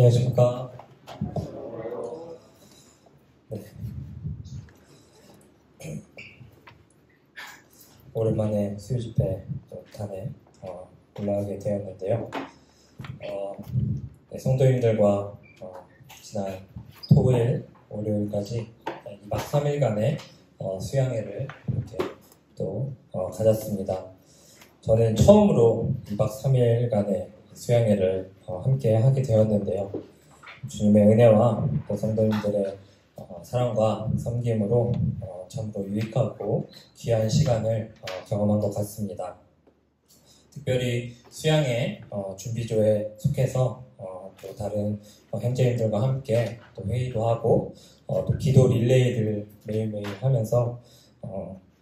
안녕하십니까. 네. 오랜만에 수요집회 단에 올라가게 되었는데요. 네, 성도님들과 지난 토요일, 월요일까지 2박 3일간의 수양회를 이렇게 또 가졌습니다. 저는 처음으로 2박 3일간의 수양회를 함께 하게 되었는데요. 주님의 은혜와 성도님들의 사랑과 섬김으로 참으로 유익하고 귀한 시간을 경험한 것 같습니다. 특별히 수양회 준비조에 속해서 또 다른 형제님들과 함께 또 회의도 하고 또 기도 릴레이를 매일매일 하면서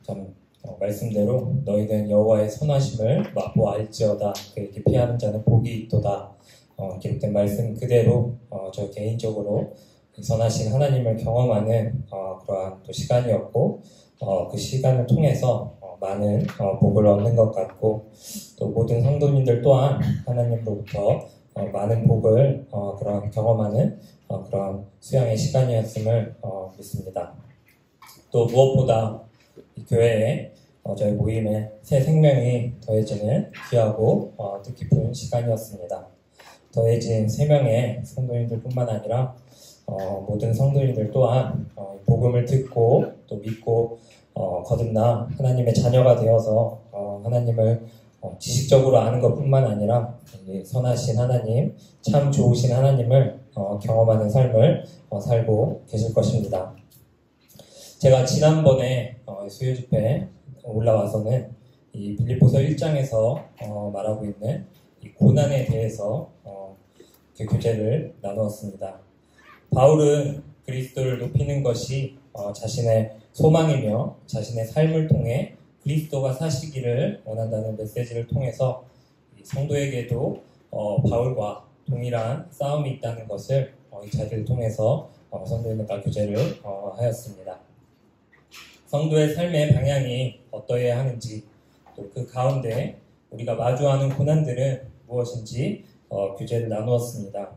참 말씀대로 너희는 여호와의 선하심을 맛보 알지어다 그에게 피하는 자는 복이 있도다 기록된 말씀 그대로 저 개인적으로 선하신 하나님을 경험하는 그러한 또 시간이었고 그 시간을 통해서 많은 복을 얻는 것 같고 또 모든 성도님들 또한 하나님으로부터 많은 복을 그런 경험하는 그런 수양의 시간이었음을 믿습니다. 또 무엇보다 이 교회에 저희 모임에 새 생명이 더해지는 귀하고 뜻깊은 시간이었습니다. 더해진 3명의 성도님들뿐만 아니라 모든 성도님들 또한 복음을 듣고 또 믿고 거듭나 하나님의 자녀가 되어서 하나님을 지식적으로 아는 것뿐만 아니라 선하신 하나님, 참 좋으신 하나님을 경험하는 삶을 살고 계실 것입니다. 제가 지난번에 수요집회에 올라와서는 이 빌립보서 1장에서 말하고 있는 이 고난에 대해서 그 교제를 나누었습니다. 바울은 그리스도를 높이는 것이 자신의 소망이며 자신의 삶을 통해 그리스도가 사시기를 원한다는 메시지를 통해서 성도에게도 바울과 동일한 싸움이 있다는 것을 이 자리를 통해서 성도님과 교제를 하였습니다. 성도의 삶의 방향이 어떠해야 하는지 또 그 가운데 우리가 마주하는 고난들은 무엇인지 교제를 나누었습니다.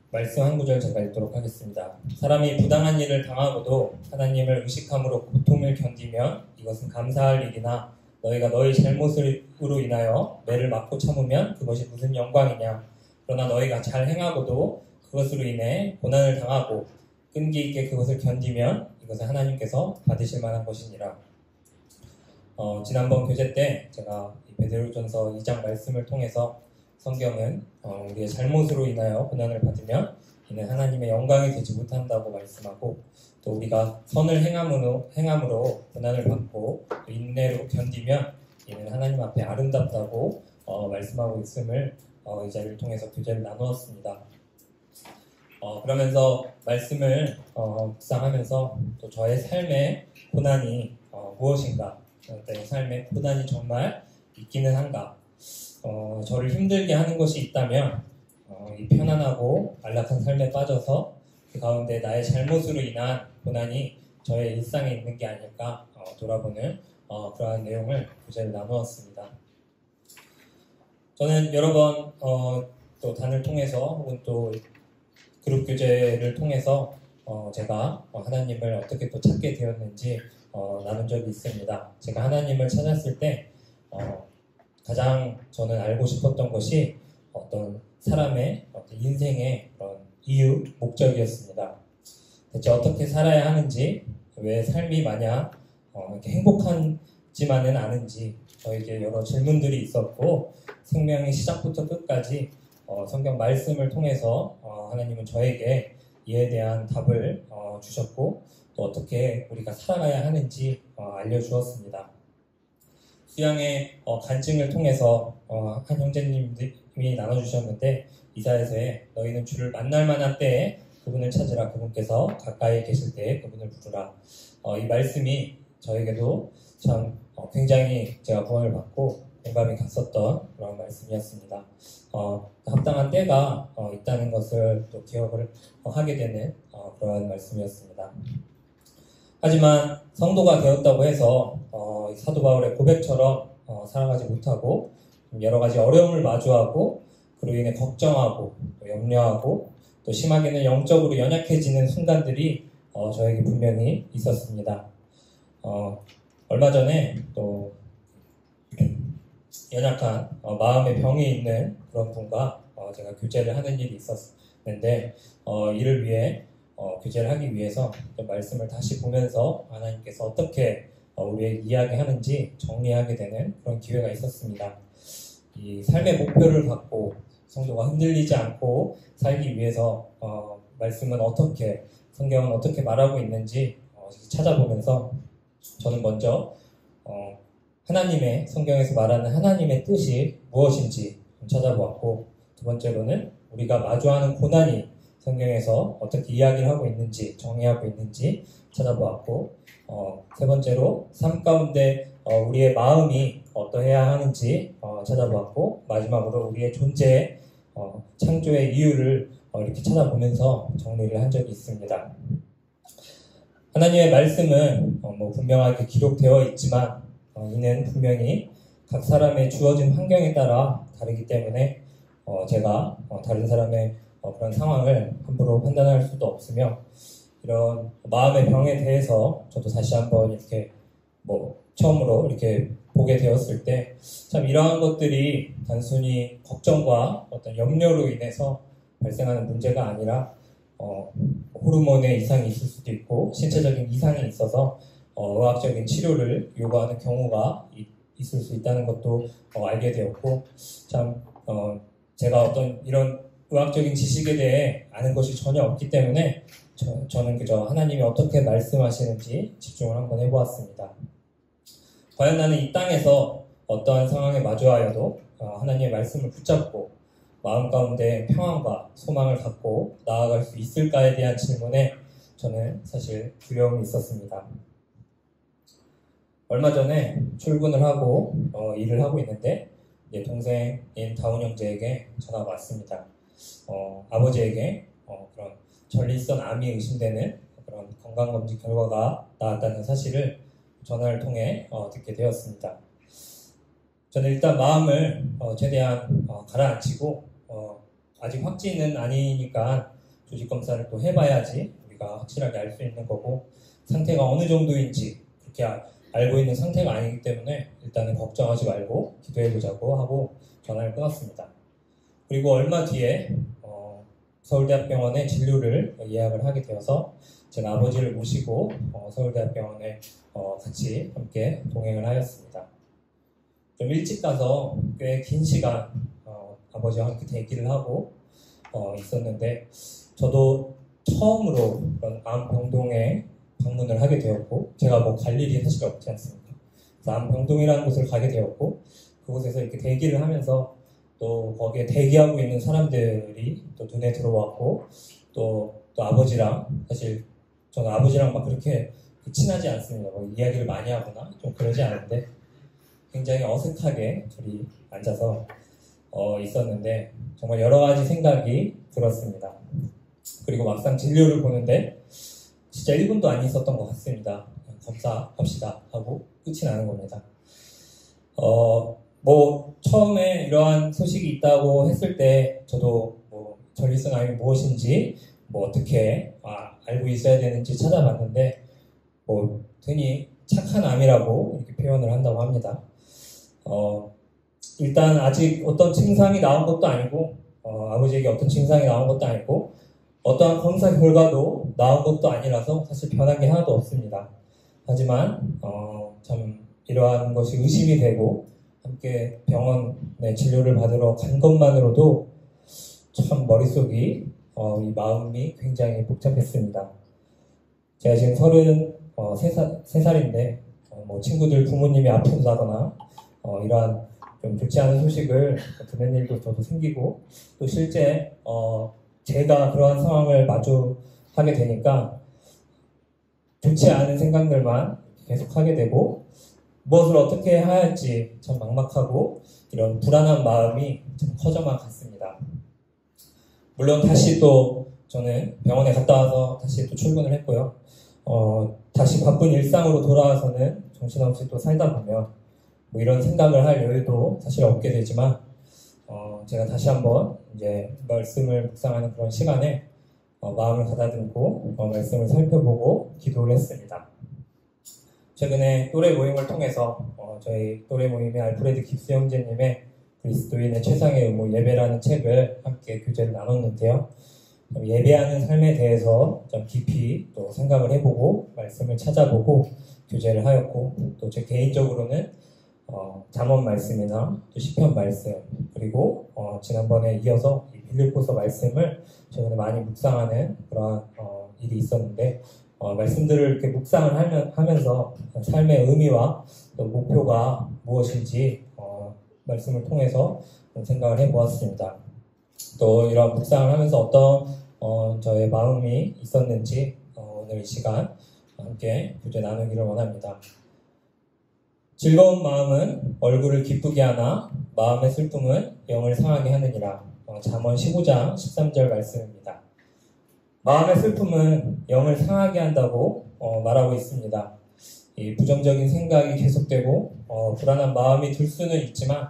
말씀 한 구절 제가 읽도록 하겠습니다. 사람이 부당한 일을 당하고도 하나님을 의식함으로 고통을 견디면 이것은 감사할 일이나 너희가 너희 잘못으로 인하여 매를 맞고 참으면 그것이 무슨 영광이냐. 그러나 너희가 잘 행하고도 그것으로 인해 고난을 당하고 끈기 있게 그것을 견디면 이것은 하나님께서 받으실 만한 것이니라. 지난번 교제 때 제가 베드로전서 2장 말씀을 통해서 성경은 우리의 잘못으로 인하여 고난을 받으면 이는 하나님의 영광이 되지 못한다고 말씀하고 또 우리가 선을 행함으로 고난을 받고 인내로 견디면 이는 하나님 앞에 아름답다고 말씀하고 있음을 이 자리를 통해서 교제를 나누었습니다. 그러면서 말씀을 묵상하면서 또 저의 삶의 고난이 무엇인가, 내 삶의 고난이 정말 있기는 한가, 저를 힘들게 하는 것이 있다면 이 편안하고 안락한 삶에 빠져서 그 가운데 나의 잘못으로 인한 고난이 저의 일상에 있는 게 아닐까 돌아보는 그러한 내용을 교제를 나누었습니다. 저는 여러 번 또 단을 통해서 혹은 또 그룹 교제를 통해서 제가 하나님을 어떻게 또 찾게 되었는지 나눈 적이 있습니다. 제가 하나님을 찾았을 때 가장 저는 알고 싶었던 것이 어떤 사람의 어떤 인생의 그런 이유, 목적이었습니다. 대체 어떻게 살아야 하는지, 왜 삶이 마냥 이렇게 행복하지만은 않은지 저에게 여러 질문들이 있었고 생명의 시작부터 끝까지 성경 말씀을 통해서 하나님은 저에게 이에 대한 답을 주셨고 또 어떻게 우리가 살아가야 하는지 알려주었습니다. 수양의 간증을 통해서 한 형제님이 나눠주셨는데 이사야서에 너희는 주를 만날 만한 때에 그분을 찾으라. 그분께서 가까이 계실 때에 그분을 부르라. 이 말씀이 저에게도 참 굉장히 제가 구원을 받고 공감이 갔었던 그런 말씀이었습니다. 합당한 때가 있다는 것을 또 기억을 하게 되는 그러한 말씀이었습니다. 하지만 성도가 되었다고 해서 사도 바울의 고백처럼 살아가지 못하고 여러 가지 어려움을 마주하고 그로 인해 걱정하고 또 염려하고 또 심하게는 영적으로 연약해지는 순간들이 저에게 분명히 있었습니다. 얼마 전에 또 연약한 마음의 병이 있는 그런 분과 제가 교제를 하는 일이 있었는데 이를 위해 교제를 하기 위해서 말씀을 다시 보면서 하나님께서 어떻게 우리에게 이야기하는지 정리하게 되는 그런 기회가 있었습니다. 이 삶의 목표를 갖고 성도가 흔들리지 않고 살기 위해서 말씀은 어떻게, 성경은 어떻게 말하고 있는지 찾아보면서 저는 먼저 하나님의, 성경에서 말하는 하나님의 뜻이 무엇인지 찾아보았고, 두 번째로는 우리가 마주하는 고난이 성경에서 어떻게 이야기를 하고 있는지, 정의하고 있는지 찾아보았고, 세 번째로 삶 가운데 우리의 마음이 어떠해야 하는지 찾아보았고, 마지막으로 우리의 존재의 창조의 이유를 이렇게 찾아보면서 정리를 한 적이 있습니다. 하나님의 말씀은 분명하게 기록되어 있지만 이는 분명히 각 사람의 주어진 환경에 따라 다르기 때문에 제가 다른 사람의 그런 상황을 함부로 판단할 수도 없으며, 이런 마음의 병에 대해서 저도 다시 한번 이렇게 처음으로 이렇게 보게 되었을 때 참 이러한 것들이 단순히 걱정과 어떤 염려로 인해서 발생하는 문제가 아니라 호르몬의 이상이 있을 수도 있고 신체적인 이상이 있어서 의학적인 치료를 요구하는 경우가 있을 수 있다는 것도 알게 되었고, 참 제가 어떤 이런 의학적인 지식에 대해 아는 것이 전혀 없기 때문에 저는 그저 하나님이 어떻게 말씀하시는지 집중을 한번 해보았습니다. 과연 나는 이 땅에서 어떠한 상황에 마주하여도 하나님의 말씀을 붙잡고 마음 가운데 평안과 소망을 갖고 나아갈 수 있을까에 대한 질문에 저는 사실 두려움이 있었습니다. 얼마 전에 출근을 하고 일을 하고 있는데 동생인 다운 형제에게 전화가 왔습니다. 아버지에게 그런 전립선 암이 의심되는 그런 건강검진 결과가 나왔다는 사실을 전화를 통해 듣게 되었습니다. 저는 일단 마음을 최대한 가라앉히고 아직 확진은 아니니까 조직검사를 또 해봐야지 우리가 확실하게 알 수 있는 거고, 상태가 어느 정도인지 그렇게 알고 있는 상태가 아니기 때문에 일단은 걱정하지 말고 기도해보자고 하고 전화를 끊었습니다. 그리고 얼마 뒤에 서울대학병원에 진료를 예약을 하게 되어서 제가 아버지를 모시고 서울대학병원에 같이 함께 동행을 하였습니다. 좀 일찍 가서 꽤 긴 시간 아버지와 함께 대기를 하고 있었는데, 저도 처음으로 그런 암병동에 방문을 하게 되었고, 제가 갈 일이 사실 없지 않습니까? 그래서 암병동이라는 곳을 가게 되었고, 그곳에서 이렇게 대기를 하면서 또 거기에 대기하고 있는 사람들이 또 눈에 들어왔고, 또 아버지랑, 사실 저는 아버지랑 막 그렇게 친하지 않습니다. 이야기를 많이 하거나 좀 그러지 않은데 굉장히 어색하게 둘이 앉아서 있었는데 정말 여러 가지 생각이 들었습니다. 그리고 막상 진료를 보는데 진짜 1분도 안 있었던 것 같습니다. 검사합시다 하고 끝이 나는 겁니다. 처음에 이러한 소식이 있다고 했을 때 저도 전립선 암이 무엇인지 어떻게 알고 있어야 되는지 찾아봤는데 흔히 착한 암이라고 이렇게 표현을 한다고 합니다. 일단 아직 어떤 증상이 나온 것도 아니고 아버지에게 어떤 증상이 나온 것도 아니고 어떠한 검사 결과도 나온 것도 아니라서 사실 변한 게 하나도 없습니다. 하지만 참 이러한 것이 의심이 되고 함께 병원에 진료를 받으러 간 것만으로도 참 머릿속이 이 마음이 굉장히 복잡했습니다. 제가 지금 33살인데 친구들 부모님이 아프다거나 이러한 좀 좋지 않은 소식을 듣는 일도 저도 생기고, 또 실제 제가 그러한 상황을 마주하게 되니까 좋지 않은 생각들만 계속하게 되고 무엇을 어떻게 해야 할지 참 막막하고 이런 불안한 마음이 좀 커져만 갔습니다. 물론 다시 또 저는 병원에 갔다 와서 다시 또 출근을 했고요. 다시 바쁜 일상으로 돌아와서는 정신없이 또 살다 보면 이런 생각을 할 여유도 사실 없게 되지만 제가 다시 한번 이제 말씀을 묵상하는 그런 시간에 마음을 가다듬고 말씀을 살펴보고 기도를 했습니다. 최근에 또래 모임을 통해서 저희 또래 모임의 알프레드 깁스 형제님의 그리스도인의 최상의 의무 예배라는 책을 함께 교제를 나눴는데요. 예배하는 삶에 대해서 좀 깊이 또 생각을 해보고 말씀을 찾아보고 교제를 하였고, 또 제 개인적으로는 잠언 말씀이나 또 시편 말씀, 그리고 지난번에 이어서 이 빌립보서 말씀을 최근에 많이 묵상하는 그러한 일이 있었는데, 말씀들을 이렇게 묵상을 하면서 삶의 의미와 또 목표가 무엇인지 말씀을 통해서 생각을 해보았습니다. 또 이런 묵상을 하면서 어떤 저의 마음이 있었는지 오늘 이 시간 함께 교제 나누기를 원합니다. 즐거운 마음은 얼굴을 기쁘게 하나 마음의 슬픔은 영을 상하게 하느니라. 잠언 15장 13절 말씀입니다. 마음의 슬픔은 영을 상하게 한다고 말하고 있습니다. 이 부정적인 생각이 계속되고 불안한 마음이 들 수는 있지만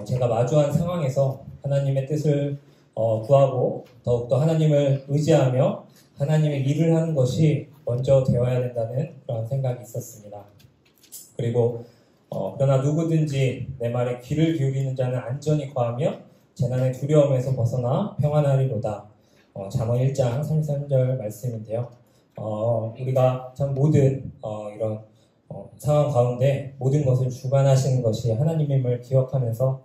제가 마주한 상황에서 하나님의 뜻을 구하고 더욱더 하나님을 의지하며 하나님의 일을 하는 것이 먼저 되어야 된다는 그런 생각이 있었습니다. 그리고 그러나 누구든지 내 말에 귀를 기울이는 자는 안전히 거하며 재난의 두려움에서 벗어나 평안하리로다. 잠언 1장 33절 말씀인데요. 우리가 참 모든 이런 상황 가운데 모든 것을 주관하시는 것이 하나님임을 기억하면서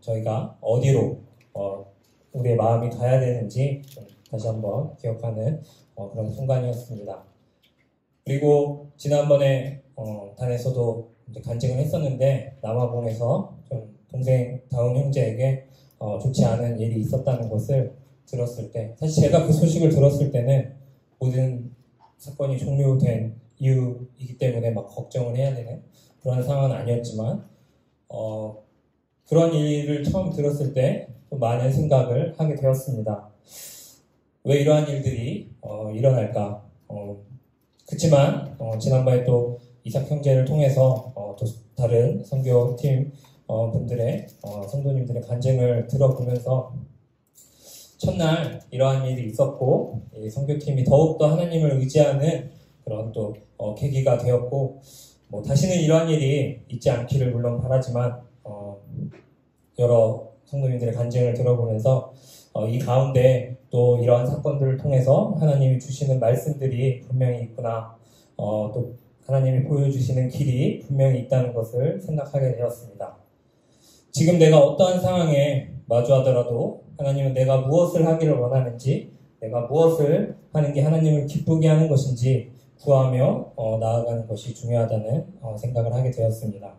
저희가 어디로 우리의 마음이 가야 되는지 다시 한번 기억하는 그런 순간이었습니다. 그리고 지난번에 단에서도 이제 간증을 했었는데, 남아공에서 좀 동생다운 형제에게 좋지 않은 일이 있었다는 것을 들었을 때, 사실 제가 그 소식을 들었을 때는 모든 사건이 종료된 이유이기 때문에 막 걱정을 해야 되는 그런 상황은 아니었지만, 그런 일을 처음 들었을 때 또 많은 생각을 하게 되었습니다. 왜 이러한 일들이 일어날까? 그렇지만 지난번에 또 이삭 형제를 통해서 또 다른 선교팀 분들의 성도님들의 간증을 들어보면서 첫날 이러한 일이 있었고, 이 선교팀이 더욱더 하나님을 의지하는 그런 또 계기가 되었고, 다시는 이러한 일이 있지 않기를 물론 바라지만 여러 성도님들의 간증을 들어보면서 이 가운데 또 이러한 사건들을 통해서 하나님이 주시는 말씀들이 분명히 있구나, 또 하나님이 보여주시는 길이 분명히 있다는 것을 생각하게 되었습니다. 지금 내가 어떠한 상황에 마주하더라도 하나님은 내가 무엇을 하기를 원하는지, 내가 무엇을 하는 게 하나님을 기쁘게 하는 것인지 구하며 나아가는 것이 중요하다는 생각을 하게 되었습니다.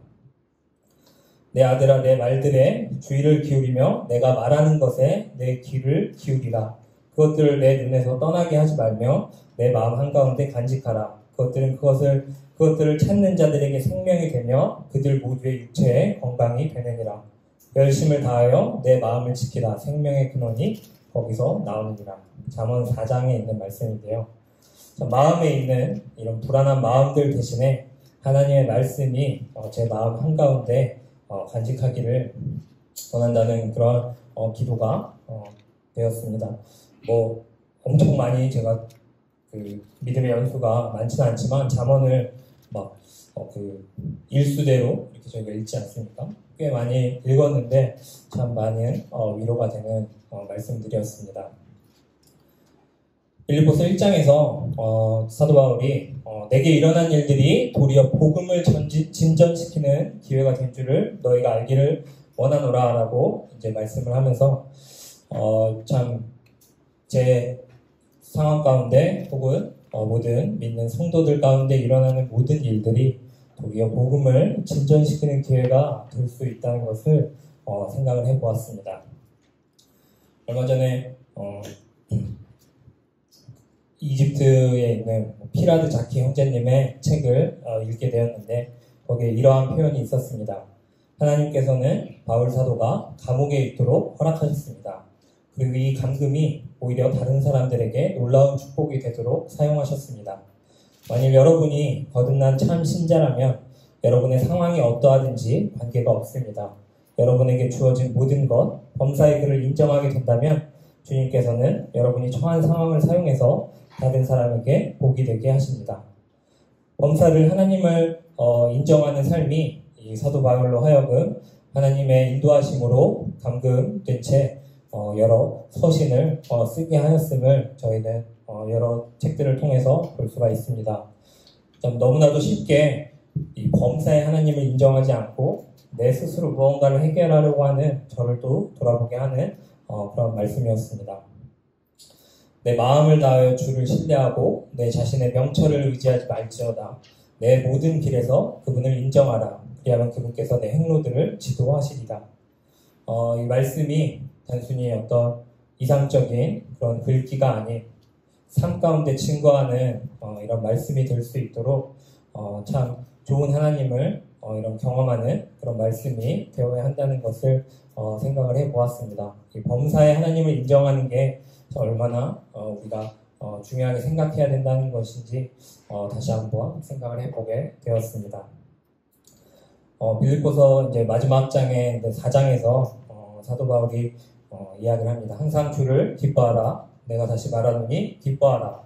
내 아들아, 내 말들에 주의를 기울이며 내가 말하는 것에 내 귀를 기울이라. 그것들을 내 눈에서 떠나게 하지 말며 내 마음 한가운데 간직하라. 그것들을 찾는 자들에게 생명이 되며 그들 모두의 육체에 건강이 되느니라. 열심을 다하여 내 마음을 지키라. 생명의 근원이 거기서 나오느니라. 잠언 4장에 있는 말씀인데요. 마음에 있는 이런 불안한 마음들 대신에 하나님의 말씀이 제 마음 한가운데 간직하기를 원한다는 그런 기도가 되었습니다. 엄청 많이 제가 그 믿음의 연수가 많지는 않지만 잠언을 일수대로 이렇게 저희가 읽지 않습니까? 꽤 많이 읽었는데 참 많은 위로가 되는 말씀들이었습니다. 빌립보서 1장에서 사도 바울이 내게 일어난 일들이 도리어 복음을 진전시키는 기회가 된 줄을 너희가 알기를 원하노라 라고 이제 말씀을 하면서 참 제 상황 가운데 혹은 모든 믿는 성도들 가운데 일어나는 모든 일들이 도리어 복음을 진전시키는 기회가 될 수 있다는 것을 생각을 해보았습니다. 얼마 전에 이집트에 있는 피라드 자키 형제님의 책을 읽게 되었는데 거기에 이러한 표현이 있었습니다. 하나님께서는 바울 사도가 감옥에 있도록 허락하셨습니다. 그리고 이 감금이 오히려 다른 사람들에게 놀라운 축복이 되도록 사용하셨습니다. 만일 여러분이 거듭난 참 신자라면 여러분의 상황이 어떠하든지 관계가 없습니다. 여러분에게 주어진 모든 것, 범사의 그를 인정하게 된다면 주님께서는 여러분이 처한 상황을 사용해서 다른 사람에게 복이 되게 하십니다. 범사를 하나님을 인정하는 삶이 이 사도 바울로 하여금 하나님의 인도하심으로 감금된 채 여러 서신을 쓰게 하였음을 저희는 여러 책들을 통해서 볼 수가 있습니다. 너무나도 쉽게 이 범사의 하나님을 인정하지 않고 내 스스로 무언가를 해결하려고 하는 저를 또 돌아보게 하는 그런 말씀이었습니다. 내 마음을 다하여 주를 신뢰하고 내 자신의 명철을 의지하지 말지어다. 내 모든 길에서 그분을 인정하라. 그리하면 그분께서 내 행로들을 지도하시리라. 이 말씀이 단순히 어떤 이상적인 그런 글귀가 아닌 삶 가운데 증거하는 이런 말씀이 될 수 있도록 참 좋은 하나님을 이런 경험하는 그런 말씀이 되어야 한다는 것을 생각을 해보았습니다. 이 범사의 하나님을 인정하는 게 얼마나 우리가 중요하게 생각해야 된다는 것인지 다시 한번 생각을 해보게 되었습니다. 빌립보서 이제 마지막 장의 4장에서 사도 바울이 이야기를 합니다. 항상 주를 기뻐하라. 내가 다시 말하노니 기뻐하라.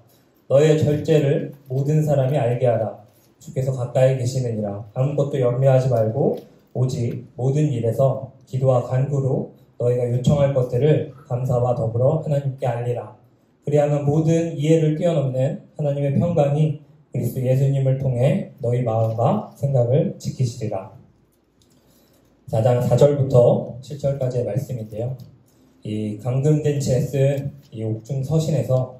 너의 절제를 모든 사람이 알게 하라. 주께서 가까이 계시느니라. 아무것도 염려하지 말고 오직 모든 일에서 기도와 간구로 너희가 요청할 것들을 감사와 더불어 하나님께 알리라. 그리하면 모든 이해를 뛰어넘는 하나님의 평강이 그리스도 예수님을 통해 너희 마음과 생각을 지키시리라. 4장 4절부터 7절까지의 말씀인데요. 이 감금된 채 쓴 이 옥중 서신에서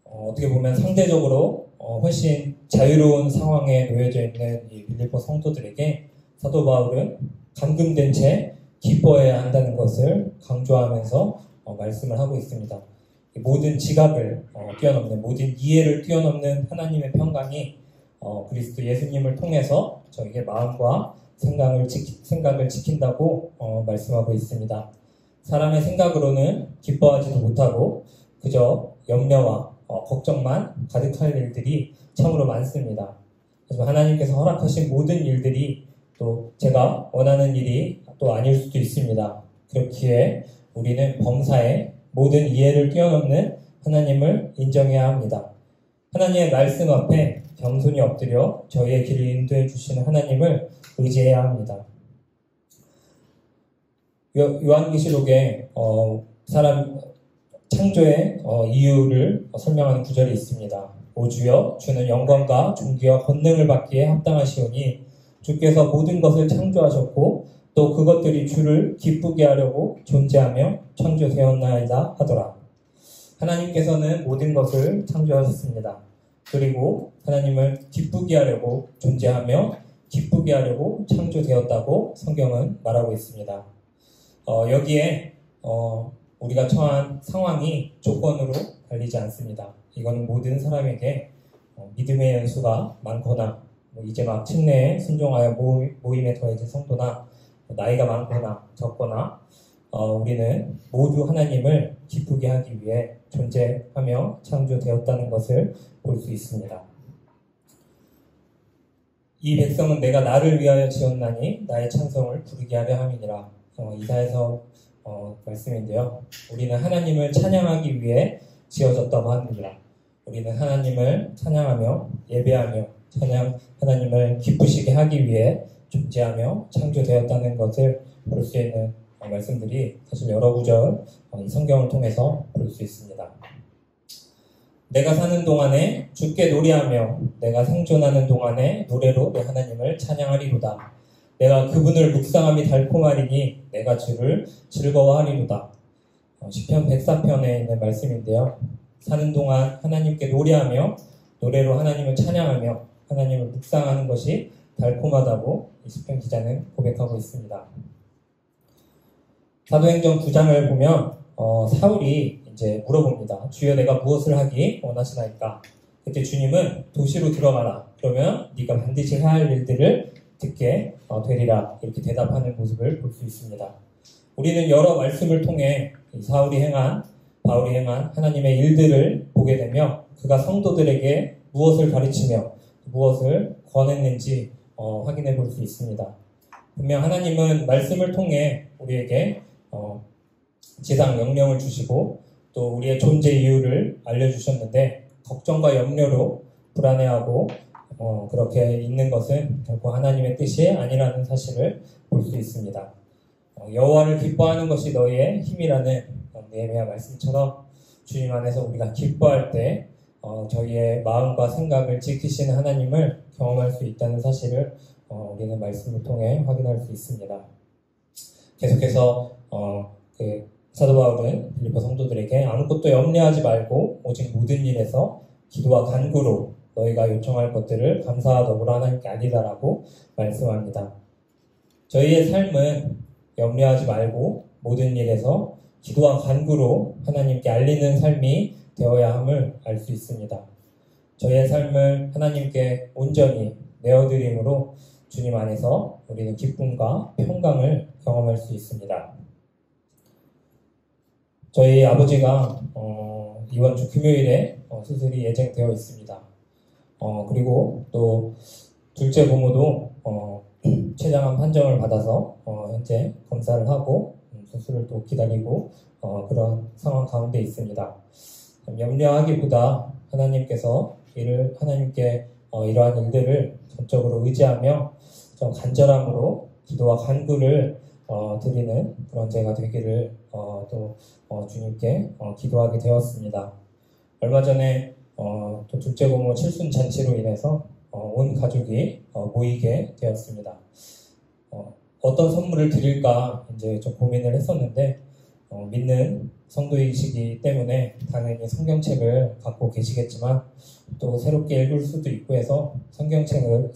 어떻게 보면 상대적으로 훨씬 자유로운 상황에 놓여져 있는 이 빌립보 성도들에게 사도 바울은 감금된 채 기뻐해야 한다는 것을 강조하면서 말씀을 하고 있습니다. 모든 지각을 뛰어넘는, 모든 이해를 뛰어넘는 하나님의 평강이 그리스도 예수님을 통해서 저에게 마음과 생각을 지킨다고 말씀하고 있습니다. 사람의 생각으로는 기뻐하지도 못하고 그저 염려와 걱정만 가득할 일들이 참으로 많습니다. 하지만 하나님께서 허락하신 모든 일들이 또 제가 원하는 일이 또 아닐 수도 있습니다. 그렇기에 우리는 범사에 모든 이해를 뛰어넘는 하나님을 인정해야 합니다. 하나님의 말씀 앞에 겸손히 엎드려 저희의 길을 인도해 주시는 하나님을 의지해야 합니다. 요한계시록에 사람 창조의 이유를 설명하는 구절이 있습니다. 오 주여, 주는 영광과 존귀와 권능을 받기에 합당하시오니 주께서 모든 것을 창조하셨고 또 그것들이 주를 기쁘게 하려고 존재하며 창조되었나이다 하더라. 하나님께서는 모든 것을 창조하셨습니다. 그리고 하나님을 기쁘게 하려고 존재하며 기쁘게 하려고 창조되었다고 성경은 말하고 있습니다. 여기에 우리가 처한 상황이 조건으로 달리지 않습니다. 이거는 모든 사람에게 믿음의 연수가 많거나 이제 막 침례에 순종하여 모임에 더해진 성도나 나이가 많거나 적거나 우리는 모두 하나님을 기쁘게 하기 위해 존재하며 창조되었다는 것을 볼 수 있습니다. 이 백성은 내가 나를 위하여 지었나니 나의 찬송을 부르게 하려 함이니라. 이사야서 말씀인데요. 우리는 하나님을 찬양하기 위해 지어졌다고 합니다. 우리는 하나님을 찬양하며 예배하며 하나님을 기쁘시게 하기 위해 존재하며 창조되었다는 것을 볼 수 있는 말씀들이 사실 여러 구절 이 성경을 통해서 볼 수 있습니다. 내가 사는 동안에 주께 노래하며 내가 생존하는 동안에 노래로 내 하나님을 찬양하리로다. 내가 그분을 묵상함이 달콤하리니 내가 주를 즐거워하리로다. 시편 104편에 있는 말씀인데요. 사는 동안 하나님께 노래하며 노래로 하나님을 찬양하며 하나님을 묵상하는 것이 달콤하다고 이 시편 기자는 고백하고 있습니다. 사도행전 9장을 보면 사울이 이제 물어봅니다. 주여 내가 무엇을 하기 원하시나이까? 그때 주님은 도시로 들어가라. 그러면 네가 반드시 해야 할 일들을 듣게 되리라. 이렇게 대답하는 모습을 볼 수 있습니다. 우리는 여러 말씀을 통해 바울이 행한 하나님의 일들을 보게 되며 그가 성도들에게 무엇을 가르치며 무엇을 권했는지 확인해 볼 수 있습니다. 분명 하나님은 말씀을 통해 우리에게 지상 명령을 주시고 또 우리의 존재 이유를 알려주셨는데 걱정과 염려로 불안해하고 그렇게 있는 것은 결코 하나님의 뜻이 아니라는 사실을 볼 수 있습니다. 여호와를 기뻐하는 것이 너희의 힘이라는 느헤미야 말씀처럼 주님 안에서 우리가 기뻐할 때 저희의 마음과 생각을 지키시는 하나님을 경험할 수 있다는 사실을 우리는 말씀을 통해 확인할 수 있습니다. 계속해서 사도 바울은 빌립보 성도들에게 아무것도 염려하지 말고 오직 모든 일에서 기도와 간구로 너희가 요청할 것들을 감사와 더불어 하나님께 알리라라고 말씀합니다. 저희의 삶은 염려하지 말고 모든 일에서 기도와 간구로 하나님께 알리는 삶이 되어야 함을 알 수 있습니다. 저희의 삶을 하나님께 온전히 내어드림으로 주님 안에서 우리는 기쁨과 평강을 경험할 수 있습니다. 저희 아버지가 이번 주 금요일에 수술이 예정되어 있습니다. 그리고 또 둘째 고모도 췌장암 판정을 받아서 현재 검사를 하고 수술을 또 기다리고 그런 상황 가운데 있습니다. 염려하기보다 하나님께서 하나님께 이러한 일들을 전적으로 의지하며 좀 간절함으로 기도와 간구를 드리는 그런 제가 되기를 또 주님께 기도하게 되었습니다. 얼마 전에 또 둘째 고모 칠순 잔치로 인해서 온 가족이 모이게 되었습니다. 어떤 선물을 드릴까 이제 좀 고민을 했었는데 믿는 성도이시기 때문에 당연히 성경책을 갖고 계시겠지만 또 새롭게 읽을 수도 있고 해서 성경책을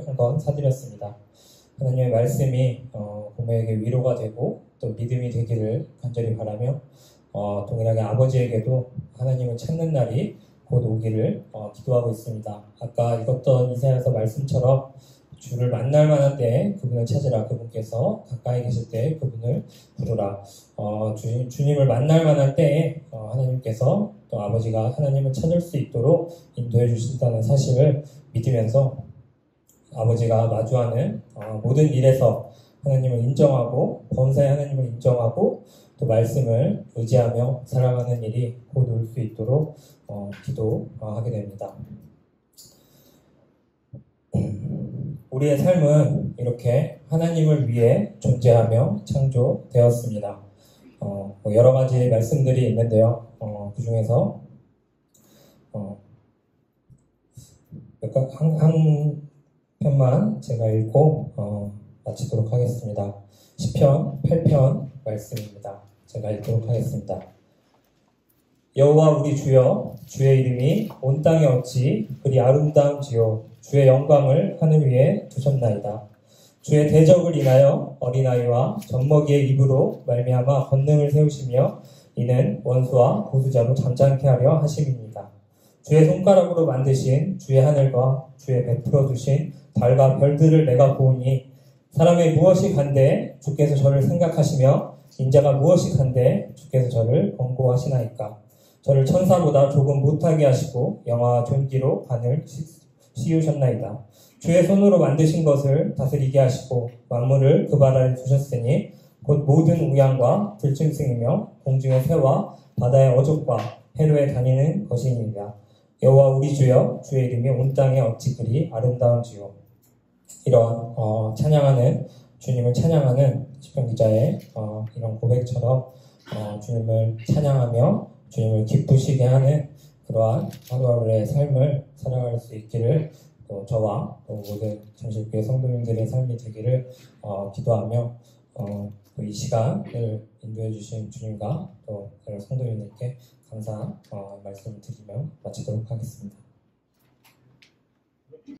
한 권 사드렸습니다. 하나님의 말씀이 고모에게 위로가 되고 또 믿음이 되기를 간절히 바라며 동일하게 아버지에게도 하나님을 찾는 날이 곧 오기를 기도하고 있습니다. 아까 읽었던 이사야서 말씀처럼 주를 만날 만한 때에 그분을 찾으라. 그분께서 가까이 계실 때에 그분을 부르라. 주님을 만날 만한 때에 하나님께서 또 아버지가 하나님을 찾을 수 있도록 인도해 주신다는 사실을 믿으면서 아버지가 마주하는 모든 일에서 하나님을 인정하고 범사의 하나님을 인정하고 또 말씀을 의지하며 살아가는 일이 곧 올 수 있도록 기도하게 됩니다. 우리의 삶은 이렇게 하나님을 위해 존재하며 창조되었습니다. 여러 가지 말씀들이 있는데요. 그 중에서 한 편만 제가 읽고 마치도록 하겠습니다. 시편 8편 말씀입니다. 제가 읽도록 하겠습니다. 여호와 우리 주여, 주의 이름이 온 땅에 어찌 그리 아름다운지요. 주의 영광을 하늘 위에 두셨나이다. 주의 대적을 인하여 어린아이와 젖먹이의 입으로 말미암아 권능을 세우시며 이는 원수와 보수자로 잠잠케 하려 하심입니다. 주의 손가락으로 만드신 주의 하늘과 주의 베풀어 두신 달과 별들을 내가 보오니 사람의 무엇이 간데 주께서 저를 생각하시며 인자가 무엇이 간데 주께서 저를 권고하시나이까. 저를 천사보다 조금 못하게 하시고 영화와 존귀로 반을 씌우셨나이다. 주의 손으로 만드신 것을 다스리게 하시고 만물을 그 발 아래 두셨으니 곧 모든 우양과 들짐승이며 공중의 새와 바다의 어족과 해로에 다니는 것이니이다. 여호와 우리 주여, 주의 이름이 온 땅에 어찌 그리 아름다운지요. 이런 찬양하는 주님을 찬양하는 시편 기자의 이런 고백처럼 주님을 찬양하며 주님을 기쁘시게 하는 그러한 하루하루의 삶을 살아갈 수 있기를 또 저와 또 모든 잠실교회 성도님들의 삶이 되기를 기도하며 이 시간을 인도해 주신 주님과 또 성도님들께 감사 말씀을 드리며 마치도록 하겠습니다.